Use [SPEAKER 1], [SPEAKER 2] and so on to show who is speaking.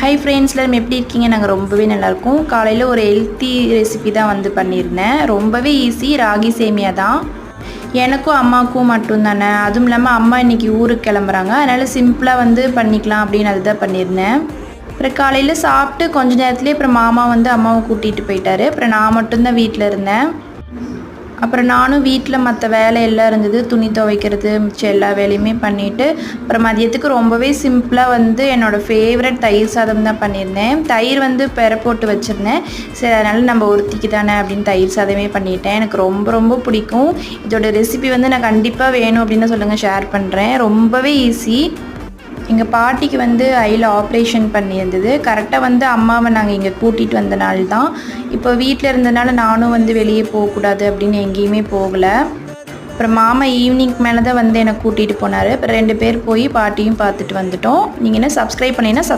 [SPEAKER 1] Hi friends, எல்லாரும் எப்படி இருக்கீங்க? நாங்கள் ரொம்பவே நல்லாயிருக்கோம். காலையில் ஒரு ஹெல்த்தி ரெசிபி தான் வந்து பண்ணியிருந்தேன். ரொம்பவே ஈஸி, ராகி சேமியா தான். எனக்கும் அம்மாவுக்கும் மட்டும்தானே, அதுவும் இல்லாமல் அம்மா இன்றைக்கி ஊருக்கு கிளம்புறாங்க. அதனால் சிம்பிளாக வந்து பண்ணிக்கலாம் அப்படின்னு அதுதான் பண்ணியிருந்தேன். அப்புறம் காலையில் சாப்பிட்டு கொஞ்ச நேரத்துலேயே அப்புறம் மாமா வந்து அம்மாவை கூட்டிகிட்டு போயிட்டாரு. அப்புறம் நான் மட்டும்தான் வீட்டில் இருந்தேன். அப்புறம் நானும் வீட்டில் மற்ற வேலையெல்லாம் இருந்தது, துணி துவைக்கிறது மிச்சம் எல்லா வேலையுமே பண்ணிவிட்டு அப்புறம் மதியத்துக்கு ரொம்பவே சிம்பிளாக வந்து என்னோடய ஃபேவரட் தயிர் சாதம் தான் பண்ணியிருந்தேன். தயிர் வந்து பெர போட்டு வச்சுருந்தேன். சரி, அதனால் நம்ம ஒருத்திக்கு தானே அப்படின்னு தயிர் சாதமே பண்ணிட்டேன். எனக்கு ரொம்ப ரொம்ப பிடிக்கும். இதோட ரெசிபி வந்து நான் கண்டிப்பாக வேணும் அப்படின்னு சொல்லுங்கள், ஷேர் பண்ணுறேன். ரொம்பவே ஈஸி. எங்கள் பாட்டிக்கு வந்து ஐயில் ஆப்ரேஷன் பண்ணியிருந்தது. கரெக்டாக வந்து அம்மாவை நாங்கள் இங்கே கூட்டிகிட்டு வந்த நாள் தான். இப்போ வீட்டில் இருந்ததுனால நானும் வந்து வெளியே போகக்கூடாது அப்படின்னு எங்கேயுமே போகலை. அப்புறம் மாமா ஈவினிங் மேலே தான் வந்து என்னை கூட்டிகிட்டு போனார். அப்புறம் 2 பேர் போய் பாட்டியும் பார்த்துட்டு வந்துட்டோம். நீங்கள் என்ன சப்ஸ்கிரைப் பண்ணிங்கன்னா